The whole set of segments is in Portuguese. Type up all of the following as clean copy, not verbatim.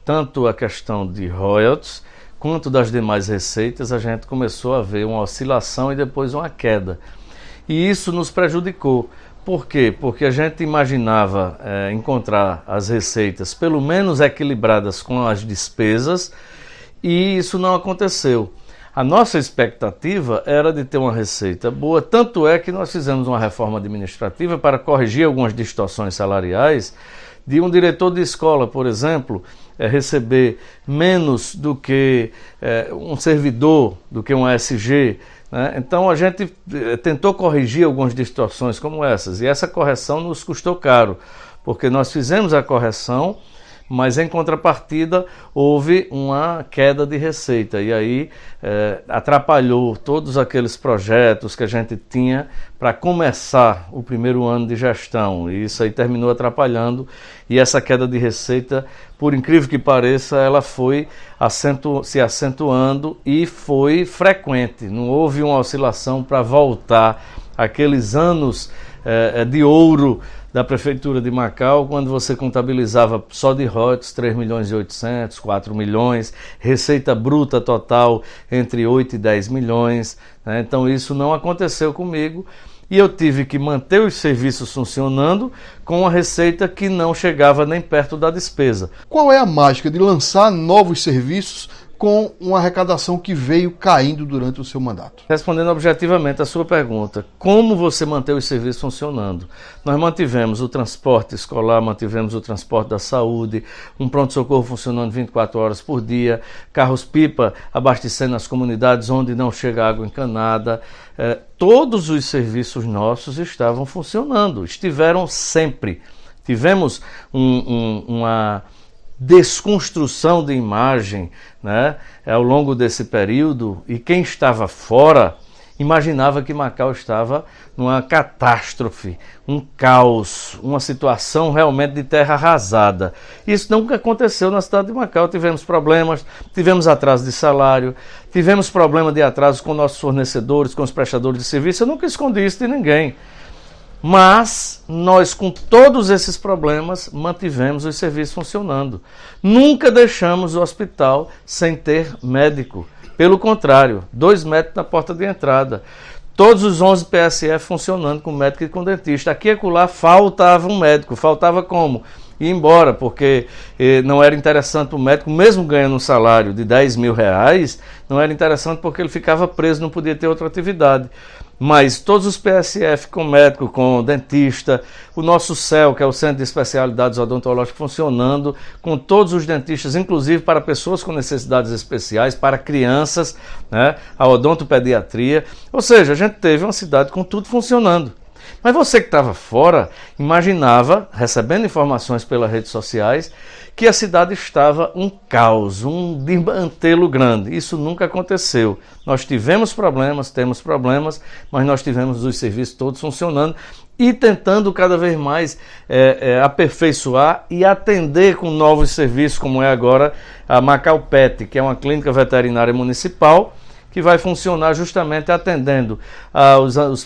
tanto a questão de royalties quanto das demais receitas, a gente começou a ver uma oscilação e depois uma queda. E isso nos prejudicou. Por quê? Porque a gente imaginava encontrar as receitas pelo menos equilibradas com as despesas e isso não aconteceu. A nossa expectativa era de ter uma receita boa, tanto é que nós fizemos uma reforma administrativa para corrigir algumas distorções salariais de um diretor de escola, por exemplo, receber menos do que um servidor, do que um ASG. Né? Então a gente tentou corrigir algumas distorções como essas, e essa correção nos custou caro, porque nós fizemos a correção, mas em contrapartida houve uma queda de receita e aí atrapalhou todos aqueles projetos que a gente tinha para começar o primeiro ano de gestão, e isso aí terminou atrapalhando, e essa queda de receita, por incrível que pareça, ela foi se acentuando e foi frequente, não houve uma oscilação para voltar àqueles anos de ouro da Prefeitura de Macau, quando você contabilizava só de royalties 3 milhões e 800, 4 milhões, receita bruta total entre 8 e 10 milhões. Né? Então isso não aconteceu comigo e eu tive que manter os serviços funcionando com uma receita que não chegava nem perto da despesa. Qual é a mágica de lançar novos serviços com uma arrecadação que veio caindo durante o seu mandato? Respondendo objetivamente a sua pergunta, como você manter os serviços funcionando? Nós mantivemos o transporte escolar, mantivemos o transporte da saúde, um pronto-socorro funcionando 24 horas por dia, carros-pipa abastecendo as comunidades onde não chega água encanada. Todos os serviços nossos estavam funcionando, estiveram sempre. Tivemos uma desconstrução de imagem, né, ao longo desse período, e quem estava fora imaginava que Macau estava numa catástrofe, um caos, uma situação realmente de terra arrasada. Isso nunca aconteceu na cidade de Macau. Tivemos problemas, tivemos atraso de salário, tivemos problema de atraso com nossos fornecedores, com os prestadores de serviço. Eu nunca escondi isso de ninguém. Mas nós, com todos esses problemas, mantivemos os serviços funcionando. Nunca deixamos o hospital sem ter médico. Pelo contrário, 2 médicos na porta de entrada. Todos os 11 PSF funcionando com médico e com dentista. Aqui e acolá faltava um médico. Faltava como? Ir embora, porque não era interessante o médico, mesmo ganhando um salário de 10 mil reais, não era interessante porque ele ficava preso, não podia ter outra atividade. Mas todos os PSF com médico, com dentista, o nosso CEL, que é o Centro de Especialidades Odontológicas, funcionando, com todos os dentistas, inclusive para pessoas com necessidades especiais, para crianças, né, a odontopediatria. Ou seja, a gente teve uma cidade com tudo funcionando. Mas você que estava fora, imaginava, recebendo informações pelas redes sociais, que a cidade estava um caos, um desmantelo grande. Isso nunca aconteceu. Nós tivemos problemas, temos problemas, mas nós tivemos os serviços todos funcionando e tentando cada vez mais aperfeiçoar e atender com novos serviços, como é agora a Macau Pet, que é uma clínica veterinária municipal, que vai funcionar justamente atendendo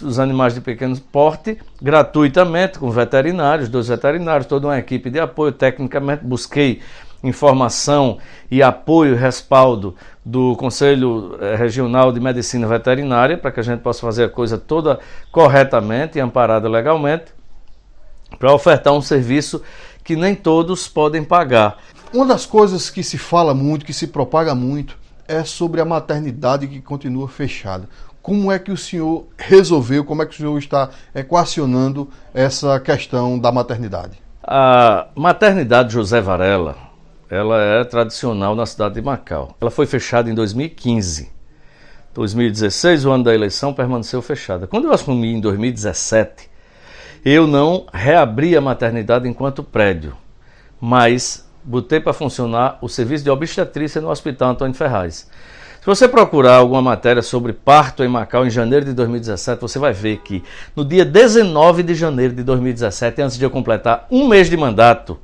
os animais de pequeno porte gratuitamente, com veterinários, 2 veterinários, toda uma equipe de apoio. Tecnicamente busquei informação e apoio e respaldo do Conselho Regional de Medicina Veterinária para que a gente possa fazer a coisa toda corretamente e amparada legalmente, para ofertar um serviço que nem todos podem pagar. Uma das coisas que se fala muito, que se propaga muito, é sobre a maternidade que continua fechada. Como é que o senhor resolveu, como é que o senhor está equacionando essa questão da maternidade? A maternidade José Varela, ela é tradicional na cidade de Macau. Ela foi fechada em 2015. 2016, o ano da eleição, permaneceu fechada. Quando eu assumi em 2017, eu não reabri a maternidade enquanto prédio, mas botei para funcionar o serviço de obstetrícia no Hospital Antônio Ferraz. Se você procurar alguma matéria sobre parto em Macau em janeiro de 2017, você vai ver que no dia 19 de janeiro de 2017, antes de eu completar um mês de mandato,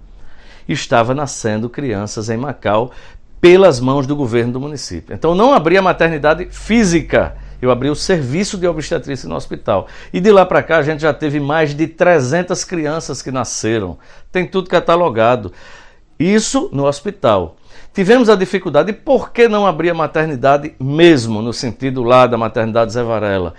estava nascendo crianças em Macau pelas mãos do governo do município. Então eu não abri a maternidade física, eu abri o serviço de obstetrícia no hospital. E de lá para cá a gente já teve mais de 300 crianças que nasceram. Tem tudo catalogado. Isso no hospital. Tivemos a dificuldade, por que não abrir a maternidade mesmo, no sentido lá da maternidade Zé Varela?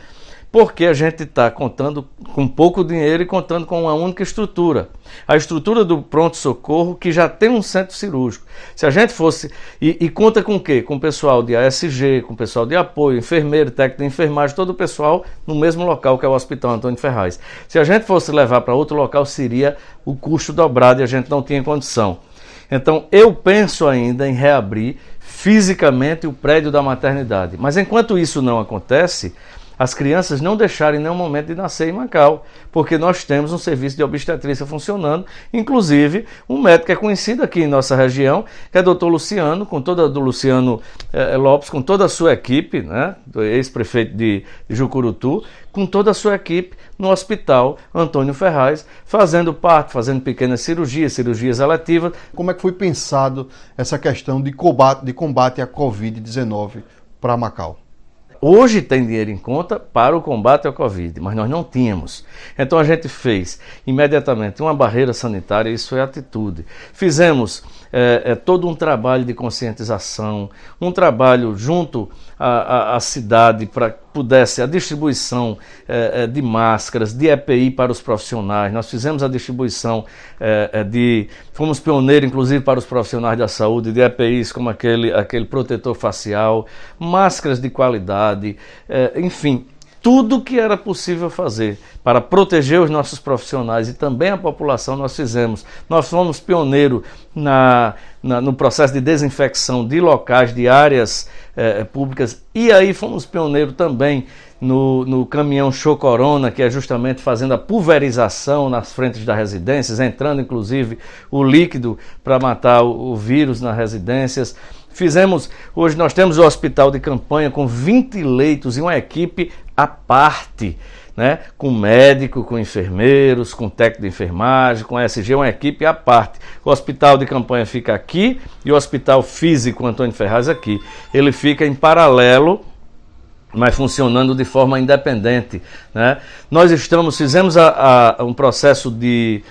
Porque a gente está contando com pouco dinheiro e contando com uma única estrutura. A estrutura do pronto-socorro, que já tem um centro cirúrgico. Se a gente fosse... E conta com o quê? Com o pessoal de ASG, com o pessoal de apoio, enfermeiro, técnico de enfermagem, todo o pessoal no mesmo local que é o Hospital Antônio Ferraz. Se a gente fosse levar para outro local, seria o custo dobrado e a gente não tinha condição. Então, eu penso ainda em reabrir fisicamente o prédio da maternidade. Mas enquanto isso não acontece, as crianças não deixarem nenhum momento de nascer em Macau, porque nós temos um serviço de obstetrícia funcionando, inclusive um médico que é conhecido aqui em nossa região, que é o Dr. Luciano, do Luciano Lopes, com toda a sua equipe, né, do ex-prefeito de Jucurutu, com toda a sua equipe no Hospital Antônio Ferraz, fazendo parto, fazendo pequenas cirurgias eletivas. Como é que foi pensado essa questão de combate à Covid-19 para Macau? Hoje tem dinheiro em conta para o combate ao Covid, mas nós não tínhamos. Então a gente fez imediatamente uma barreira sanitária, isso é atitude. Fizemos todo um trabalho de conscientização, um trabalho junto à cidade para que pudesse a distribuição de máscaras, de EPI para os profissionais. Nós fizemos a distribuição fomos pioneiros inclusive para os profissionais da saúde, de EPIs como aquele protetor facial, máscaras de qualidade, enfim, tudo que era possível fazer para proteger os nossos profissionais e também a população nós fizemos. Nós fomos pioneiros no processo de desinfecção de locais, de áreas públicas, e aí fomos pioneiros também no caminhão Show Corona, que é justamente fazendo a pulverização nas frentes das residências, entrando inclusive o líquido para matar o vírus nas residências. Hoje nós temos o hospital de campanha com 20 leitos e uma equipe à parte, né? Com médico, com enfermeiros, com técnico de enfermagem, com SG, uma equipe à parte. O hospital de campanha fica aqui e o hospital físico Antônio Ferraz aqui. Ele fica em paralelo, mas funcionando de forma independente, né? Nós fizemos um processo de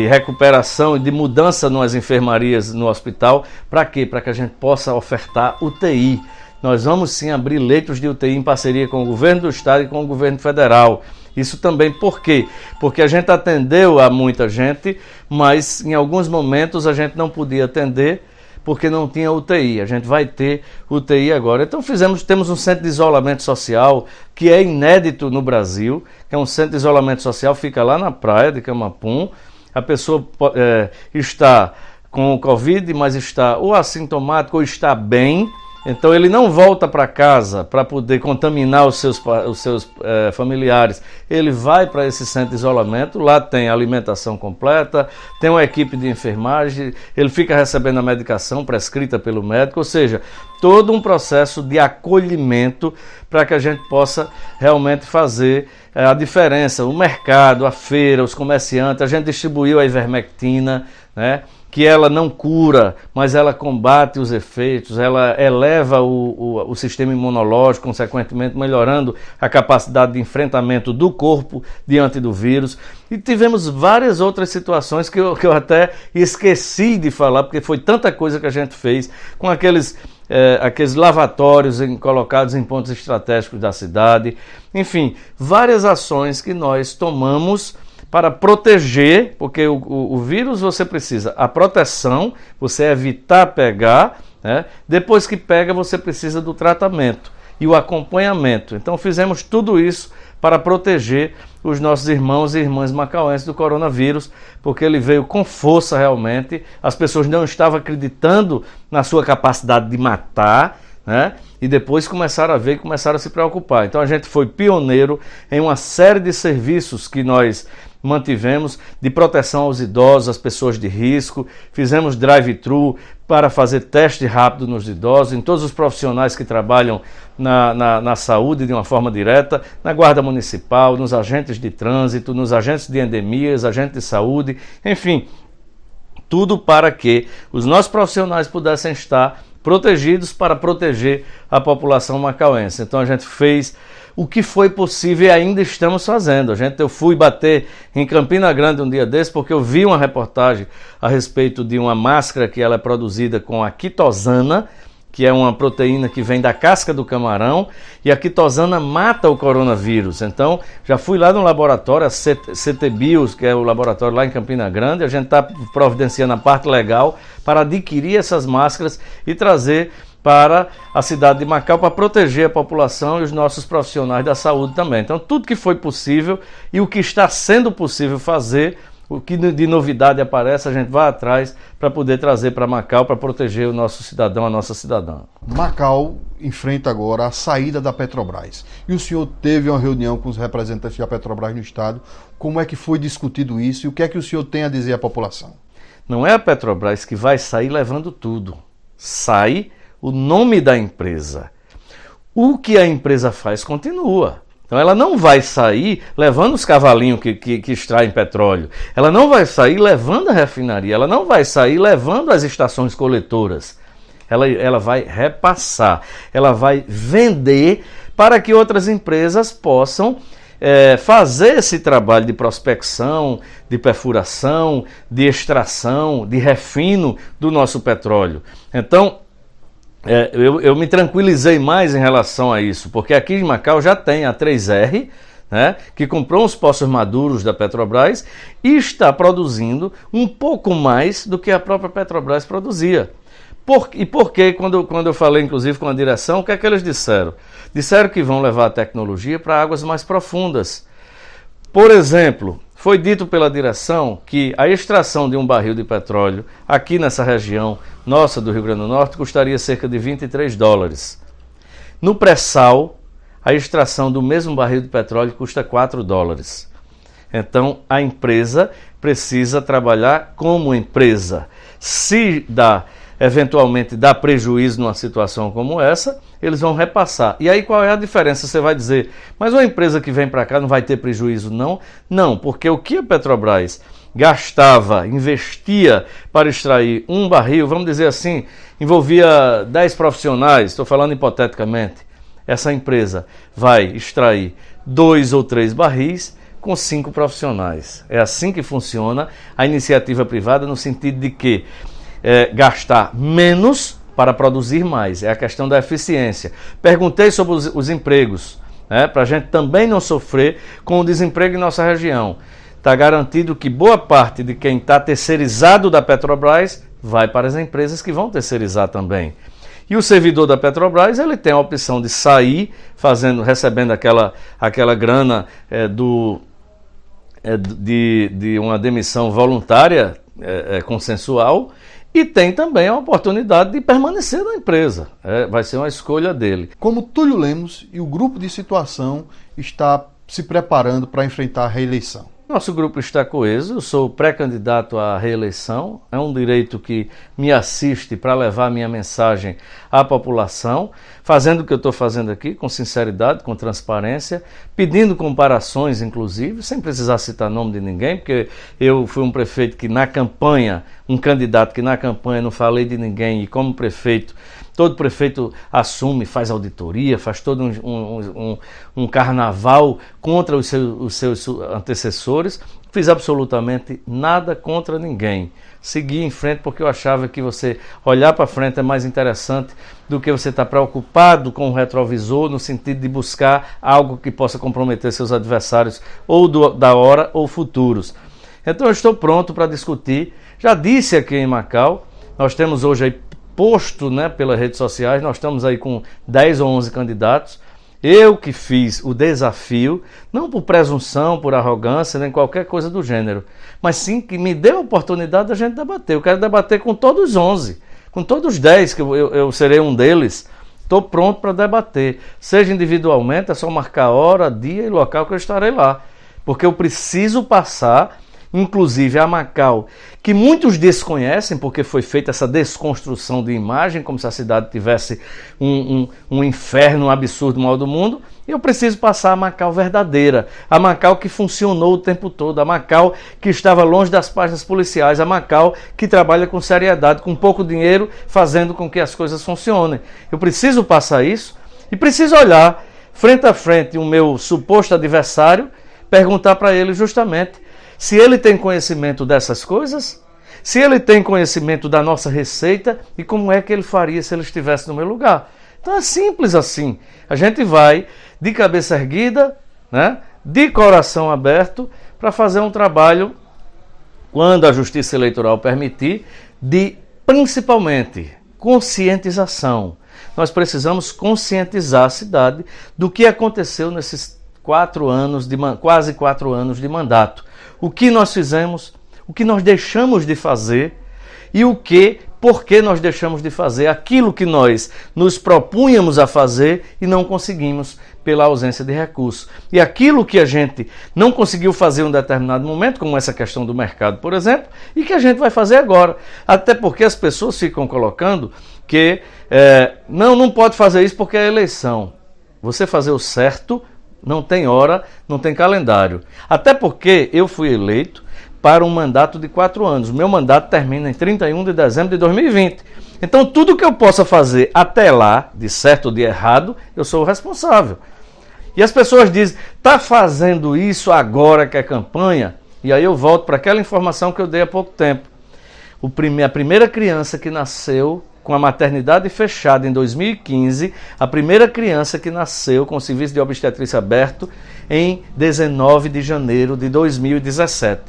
recuperação e de mudança nas enfermarias no hospital. Para quê? Para que a gente possa ofertar UTI. Nós vamos sim abrir leitos de UTI em parceria com o governo do estado e com o governo federal. Isso também por quê? Porque a gente atendeu a muita gente, mas em alguns momentos a gente não podia atender porque não tinha UTI. A gente vai ter UTI agora. Então temos um centro de isolamento social que é inédito no Brasil, que é um centro de isolamento social, fica lá na praia de Camapum. A pessoa está com o Covid, mas está ou assintomático ou está bem. Então ele não volta para casa para poder contaminar os seus familiares. Ele vai para esse centro de isolamento, lá tem alimentação completa, tem uma equipe de enfermagem, ele fica recebendo a medicação prescrita pelo médico, ou seja, todo um processo de acolhimento para que a gente possa realmente fazer a diferença. O mercado, a feira, os comerciantes, a gente distribuiu a ivermectina, né? Que ela não cura, mas ela combate os efeitos, ela eleva o sistema imunológico, consequentemente melhorando a capacidade de enfrentamento do corpo diante do vírus. E tivemos várias outras situações que eu até esqueci de falar, porque foi tanta coisa que a gente fez com aqueles lavatórios colocados em pontos estratégicos da cidade. Enfim, várias ações que nós tomamos para proteger, porque o vírus você precisa a proteção, você evitar pegar, né? Depois que pega você precisa do tratamento e o acompanhamento. Então fizemos tudo isso para proteger os nossos irmãos e irmãs macauenses do coronavírus, porque ele veio com força realmente, as pessoas não estavam acreditando na sua capacidade de matar, né? E depois começaram a ver e começaram a se preocupar. Então a gente foi pioneiro em uma série de serviços que nós mantivemos de proteção aos idosos, às pessoas de risco, fizemos drive-thru para fazer teste rápido nos idosos, em todos os profissionais que trabalham na saúde de uma forma direta, na Guarda Municipal, nos agentes de trânsito, nos agentes de endemias, agentes de saúde, enfim, Tudo para que os nossos profissionais pudessem estar protegidos para proteger a população macauense. Então a gente fez o que foi possível e ainda estamos fazendo. Eu fui bater em Campina Grande um dia desse porque eu vi uma reportagem a respeito de uma máscara que ela é produzida com a quitosana, que é uma proteína que vem da casca do camarão, e a quitosana mata o coronavírus. Então, já fui lá no laboratório, a CT Bios, que é o laboratório lá em Campina Grande, a gente está providenciando a parte legal para adquirir essas máscaras e trazer para a cidade de Macau para proteger a população e os nossos profissionais da saúde também. Então, tudo que foi possível e o que está sendo possível fazer, o que de novidade aparece, a gente vai atrás para poder trazer para Macau, para proteger o nosso cidadão, a nossa cidadã. Macau enfrenta agora a saída da Petrobras. E o senhor teve uma reunião com os representantes da Petrobras no estado. Como é que foi discutido isso e o que é que o senhor tem a dizer à população? Não é a Petrobras que vai sair levando tudo. Sai o nome da empresa. O que a empresa faz continua. Então ela não vai sair levando os cavalinhos que extraem petróleo. Ela não vai sair levando a refinaria. Ela não vai sair levando as estações coletoras. Ela vai repassar. Ela vai vender para que outras empresas possam fazer esse trabalho de prospecção, de perfuração, de extração, de refino do nosso petróleo. Então, eu me tranquilizei mais em relação a isso, porque aqui em Macau já tem a 3R, né, que comprou os poços maduros da Petrobras e está produzindo um pouco mais do que a própria Petrobras produzia. E por quê? Quando eu falei, inclusive, com a direção, o que é que eles disseram? Disseram que vão levar a tecnologia para águas mais profundas. Por exemplo, foi dito pela direção que a extração de um barril de petróleo aqui nessa região nossa do Rio Grande do Norte custaria cerca de $23. No pré-sal, a extração do mesmo barril de petróleo custa $4. Então, a empresa precisa trabalhar como empresa. Se eventualmente dá prejuízo numa situação como essa, eles vão repassar. E aí qual é a diferença? Você vai dizer, mas uma empresa que vem para cá não vai ter prejuízo não? Não, porque o que a Petrobras gastava, investia para extrair um barril, vamos dizer assim, envolvia 10 profissionais, estou falando hipoteticamente, essa empresa vai extrair 2 ou 3 barris com 5 profissionais. É assim que funciona a iniciativa privada, no sentido de que gastar menos para produzir mais. É a questão da eficiência. Perguntei sobre os empregos, para a gente também não sofrer com o desemprego em nossa região. Está garantido que boa parte de quem está terceirizado da Petrobras vai para as empresas que vão terceirizar também. E o servidor da Petrobras, ele tem a opção de sair recebendo aquela grana de uma demissão voluntária, consensual, e tem também a oportunidade de permanecer na empresa. Vai ser uma escolha dele. Como Túlio Lemos e o grupo de situação está se preparando para enfrentar a reeleição? Nosso grupo está coeso, eu sou pré-candidato à reeleição, é um direito que me assiste para levar minha mensagem à população, fazendo o que eu estou fazendo aqui, com sinceridade, com transparência, pedindo comparações, inclusive, sem precisar citar nome de ninguém, porque eu fui um prefeito que na campanha, um candidato que na campanha não falei de ninguém, e como prefeito, todo prefeito assume, faz auditoria, faz todo um carnaval contra os seus antecessores. Fiz absolutamente nada contra ninguém. Segui em frente porque eu achava que você olhar para frente é mais interessante do que você estar preocupado com o retrovisor, no sentido de buscar algo que possa comprometer seus adversários ou da hora ou futuros. Então eu estou pronto para discutir. Já disse aqui em Macau, nós temos hoje aí posto, pelas redes sociais, nós estamos aí com 10 ou 11 candidatos. Eu que fiz o desafio, não por presunção, por arrogância, nem qualquer coisa do gênero, mas sim que me deu a oportunidade da gente debater. Eu quero debater com todos os 11, com todos os 10, que eu serei um deles. Estou pronto para debater. Seja individualmente, é só marcar hora, dia e local que eu estarei lá. Porque eu preciso passar inclusive a Macau, que muitos desconhecem, porque foi feita essa desconstrução de imagem, como se a cidade tivesse um inferno, um absurdo mal do mundo. E eu preciso passar a Macau verdadeira, a Macau que funcionou o tempo todo, a Macau que estava longe das páginas policiais, a Macau que trabalha com seriedade, com pouco dinheiro, fazendo com que as coisas funcionem. Eu preciso passar isso e preciso olhar frente a frente o meu suposto adversário, perguntar para ele justamente se ele tem conhecimento dessas coisas, se ele tem conhecimento da nossa receita e como é que ele faria se ele estivesse no meu lugar. Então é simples assim. A gente vai de cabeça erguida, né, de coração aberto, para fazer um trabalho, quando a Justiça Eleitoral permitir, de principalmente conscientização. Nós precisamos conscientizar a cidade do que aconteceu nesses quase 4 anos de mandato. O que nós fizemos, o que nós deixamos de fazer e por que nós deixamos de fazer aquilo que nós nos propunhamos a fazer e não conseguimos pela ausência de recursos. E aquilo que a gente não conseguiu fazer em um determinado momento, como essa questão do mercado, por exemplo, e que a gente vai fazer agora. Até porque as pessoas ficam colocando que não pode fazer isso porque é eleição. Você fazer o certo não tem hora, não tem calendário. Até porque eu fui eleito para um mandato de 4 anos. O meu mandato termina em 31 de dezembro de 2020. Então, tudo que eu possa fazer até lá, de certo ou de errado, eu sou o responsável. E as pessoas dizem, está fazendo isso agora que é campanha? E aí eu volto para aquela informação que eu dei há pouco tempo. A primeira criança que nasceu com a maternidade fechada em 2015, a primeira criança que nasceu com o serviço de obstetrícia aberto em 19 de janeiro de 2017.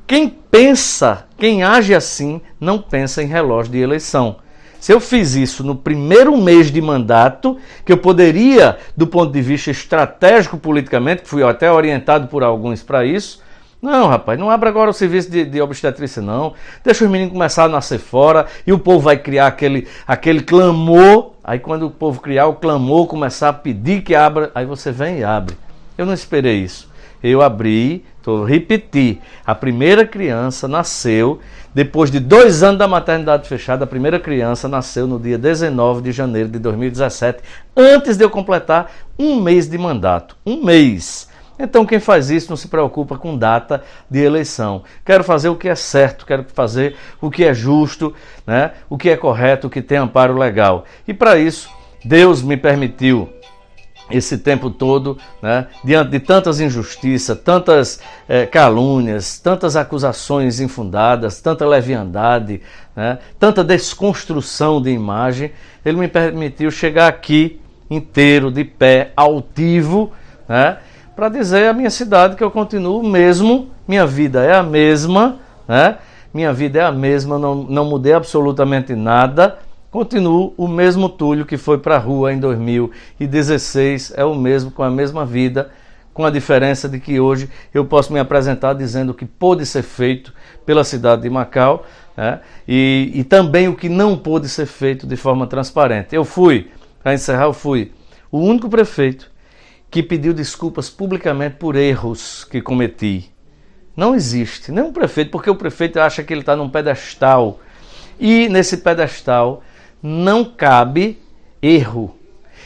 Quem age assim, não pensa em relógio de eleição. Se eu fiz isso no primeiro mês de mandato, que eu poderia, do ponto de vista estratégico politicamente, fui até orientado por alguns para isso, não, rapaz, não abra agora o serviço de obstetrícia, não. Deixa os meninos começar a nascer fora e o povo vai criar aquele clamor. Aí quando o povo criar o clamor, começar a pedir que abra, aí você vem e abre. Eu não esperei isso. Eu abri, repeti, a primeira criança nasceu, depois de 2 anos da maternidade fechada, a primeira criança nasceu no dia 19 de janeiro de 2017, antes de eu completar 1 mês de mandato. 1 mês. Então quem faz isso não se preocupa com data de eleição. Quero fazer o que é certo, quero fazer o que é justo, né? O que é correto, o que tem amparo legal. E para isso, Deus me permitiu esse tempo todo, né, diante de tantas injustiças, tantas calúnias, tantas acusações infundadas, tanta leviandade, né, tanta desconstrução de imagem, Ele me permitiu chegar aqui inteiro, de pé, altivo, né, para dizer à minha cidade que eu continuo o mesmo, minha vida é a mesma, né, minha vida é a mesma, não mudei absolutamente nada. Continuo o mesmo Túlio que foi para a rua em 2016, é o mesmo, com a mesma vida, com a diferença de que hoje eu posso me apresentar dizendo o que pôde ser feito pela cidade de Macau, né? E também o que não pôde ser feito de forma transparente. Para encerrar, eu fui o único prefeito que pediu desculpas publicamente por erros que cometi. Não existe nenhum prefeito, porque o prefeito acha que ele está num pedestal, e nesse pedestal não cabe erro.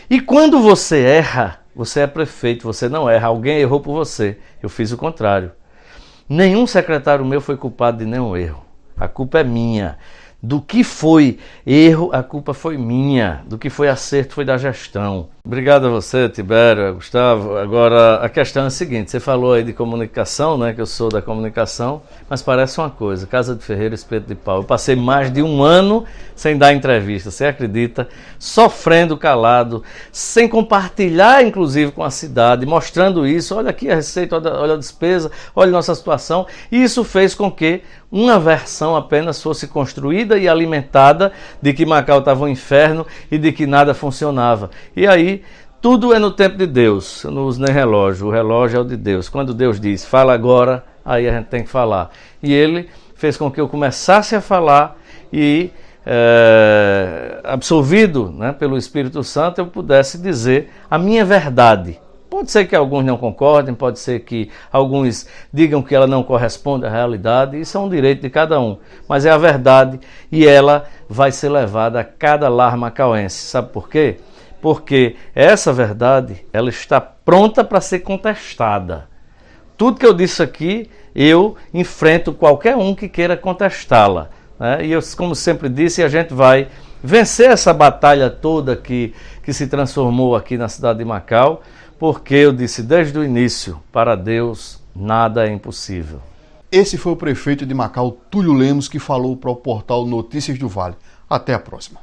E quando você erra, você é prefeito, você não erra, alguém errou por você. Eu fiz o contrário. Nenhum secretário meu foi culpado de nenhum erro. A culpa é minha. Do que foi erro, a culpa foi minha. Do que foi acerto, foi da gestão. Obrigado a você, Tibério, Gustavo. Agora, a questão é a seguinte, você falou aí de comunicação, né, que eu sou da comunicação, mas parece uma coisa, Casa de Ferreiro, Espeto de Pau. Eu passei mais de 1 ano sem dar entrevista, você acredita? Sofrendo calado, sem compartilhar, inclusive, com a cidade, mostrando isso, olha aqui a receita, olha a despesa, olha a nossa situação. E isso fez com que uma versão apenas fosse construída e alimentada de que Macau estava um inferno e de que nada funcionava. E aí, tudo é no tempo de Deus. Eu não uso nem relógio, o relógio é o de Deus. Quando Deus diz, fala agora, aí a gente tem que falar. E Ele fez com que eu começasse a falar e, absolvido, né, pelo Espírito Santo, eu pudesse dizer a minha verdade. Pode ser que alguns não concordem, pode ser que alguns digam que ela não corresponde à realidade, isso é um direito de cada um, mas é a verdade e ela vai ser levada a cada lar macauense. Sabe por quê? Porque essa verdade, ela está pronta para ser contestada. Tudo que eu disse aqui, eu enfrento qualquer um que queira contestá-la, né? E eu, como sempre disse, a gente vai vencer essa batalha toda que se transformou aqui na cidade de Macau, porque eu disse desde o início, para Deus nada é impossível. Esse foi o prefeito de Macau, Túlio Lemos, que falou para o portal Notícias do Vale. Até a próxima.